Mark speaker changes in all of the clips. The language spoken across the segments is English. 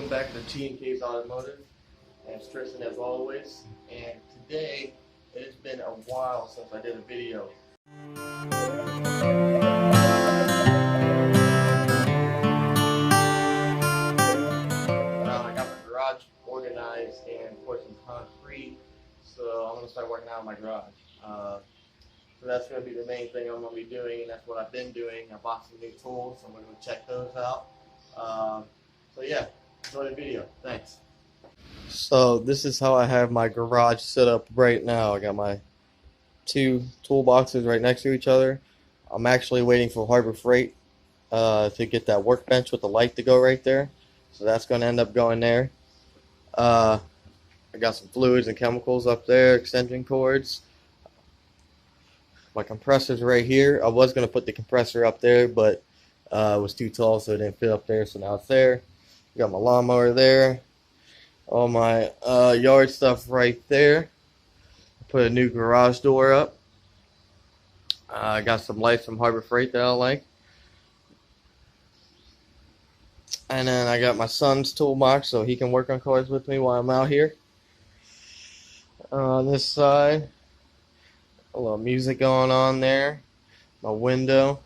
Speaker 1: Welcome back to TEEKAY'S Automotive, and it's Tristan as always. And today, it's been a while since I did a video. I got my garage organized and poured some concrete, so I'm going to start working out in my garage. So that's going to be the main thing I'm going to be doing, and that's what I've been doing. I bought some new tools, so I'm going to check those out. So yeah, enjoy the video. Thanks. So this is how I have my garage set up right now. I got my two toolboxes right next to each other. I'm actually waiting for Harbor Freight to get that workbench with the light to go right there. So that's going to end up going there. I got some fluids and chemicals up there, extension cords. My compressor's right here. I was going to put the compressor up there, but it was too tall, so it didn't fit up there, so now it's there. Got my lawnmower there. All my yard stuff right there. Put a new garage door up. I got some lights from Harbor Freight that I like. And then I got my son's toolbox so he can work on cars with me while I'm out here. On this side, a little music going on there. My window.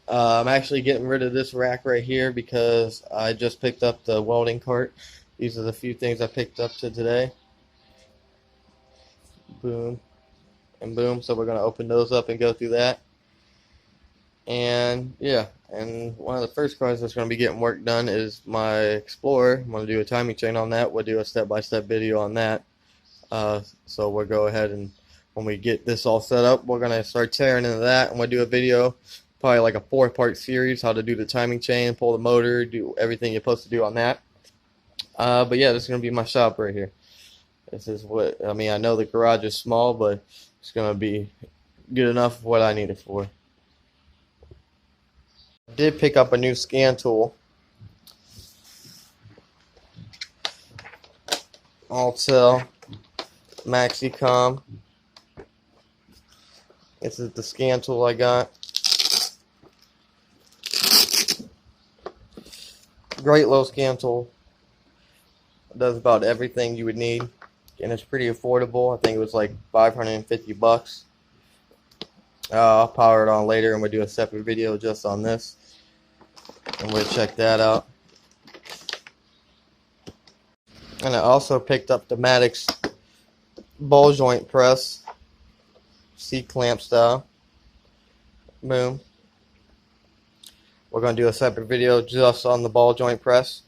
Speaker 1: I'm actually getting rid of this rack right here because I just picked up the welding cart. These are the few things I picked up today. Boom and boom. So we're going to open those up and go through that. And yeah, and one of the first cars that's going to be getting work done is my Explorer. I'm going to do a timing chain on that. We'll do a step-by-step video on that. So we'll go ahead and when we get this all set up, we're going to start tearing into that, and we'll do a video, probably like a 4-part series, how to do the timing chain, pull the motor, do everything you're supposed to do on that. But yeah, this is going to be my shop right here. This is what, I mean, I know the garage is small, but it's going to be good enough for what I need it for. I did pick up a new scan tool. Altel MaxiCom. This is the scan tool I got. Great little scan tool. It does about everything you would need, and it's pretty affordable. I think it was like 550 bucks. I'll power it on later, and we'll do a separate video just on this, and we'll check that out. And I also picked up the Maddox ball joint press, C-clamp style. Boom. We're going to do a separate video just on the ball joint press.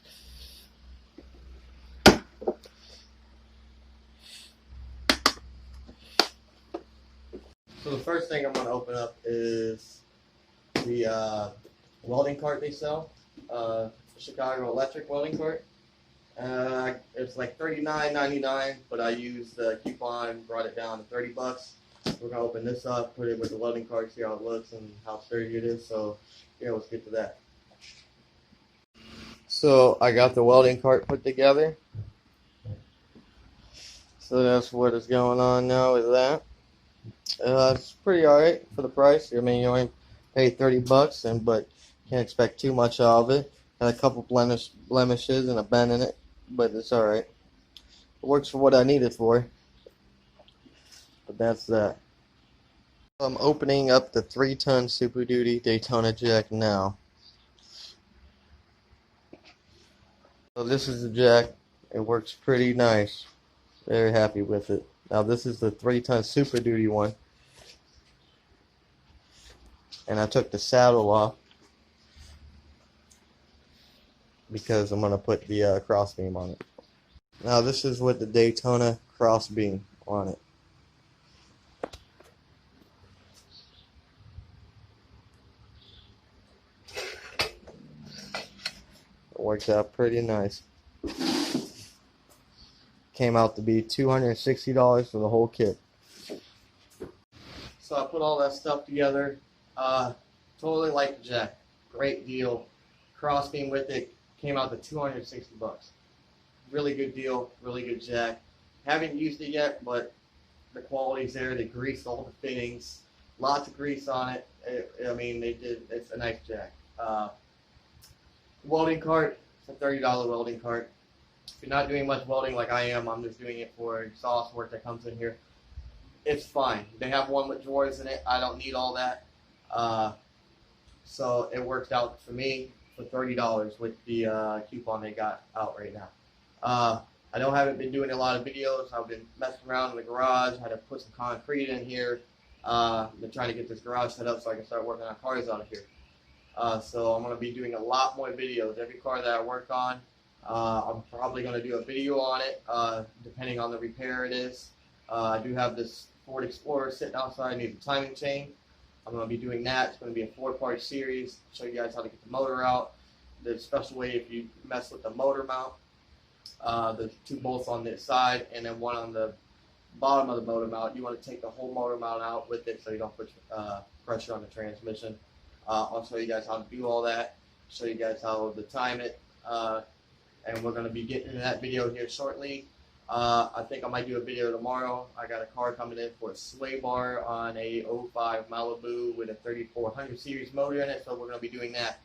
Speaker 1: So the first thing I'm going to open up is the welding cart they sell. Chicago Electric welding cart. It's like $39.99, but I used the coupon, brought it down to 30 bucks. We're going to open this up, put it with the welding cart, see how it looks and how sturdy it is. So yeah, let's get to that. So I got the welding cart put together. So that's what is going on now with that. It's pretty alright for the price. I mean, you only pay 30 bucks, but can't expect too much out of it. Got a couple blemishes and a bend in it, but it's alright. It works for what I need it for. But that's that. I'm opening up the 3-ton Super Duty Daytona jack now. So this is the jack. It works pretty nice. Very happy with it. Now this is the 3-ton Super Duty one. And I took the saddle off because I'm going to put the crossbeam on it. Now this is with the Daytona crossbeam on it. It works out pretty nice. Came out to be $260 for the whole kit. So I put all that stuff together. Totally like the jack. Great deal. Crossbeam with it came out to 260 bucks. Really good deal. Really good jack. Haven't used it yet, but the quality's there. They greased all the fittings. Lots of grease on it. I mean, they did. It's a nice jack. Welding cart It's a $30 welding cart. If you're not doing much welding like I am, I'm just doing it for exhaust work that comes in here. It's fine. They have one with drawers in it. I don't need all that. So it worked out for me for $30 with the coupon they got out right now. haven't been doing a lot of videos. I've been messing around in the garage. Had to put some concrete in here. Been trying to get this garage set up so I can start working on cars out of here. So I'm going to be doing a lot more videos. Every car that I work on, I'm probably going to do a video on it, depending on the repair it is. I do have this Ford Explorer sitting outside. I need a timing chain. I'm going to be doing that. It's going to be a 4-part series. Show you guys how to get the motor out. There's a special way if you mess with the motor mount. There's 2 bolts on this side and then 1 on the bottom of the motor mount. You want to take the whole motor mount out with it so you don't put pressure on the transmission. I'll show you guys how to do all that. Show you guys how to time it. And we're going to be getting into that video here shortly. I think I might do a video tomorrow. I got a car coming in for a sway bar on a 05 Malibu with a 3400 series motor in it, so we're going to be doing that.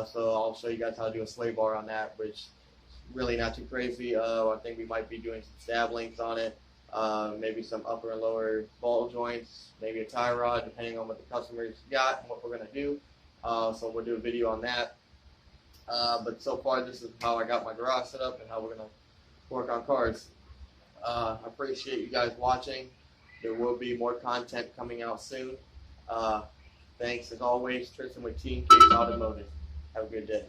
Speaker 1: So I'll show you guys how to do a sway bar on that, which is really not too crazy. I think we might be doing some stab links on it, maybe some upper and lower ball joints, maybe a tie rod, depending on what the customer's got and what we're going to do. So we'll do a video on that. But so far, this is how I got my garage set up and how we're going to work on cars. I appreciate you guys watching. There will be more content coming out soon. Thanks as always, Tristan with TEEKAY'S Automotive. Have a good day.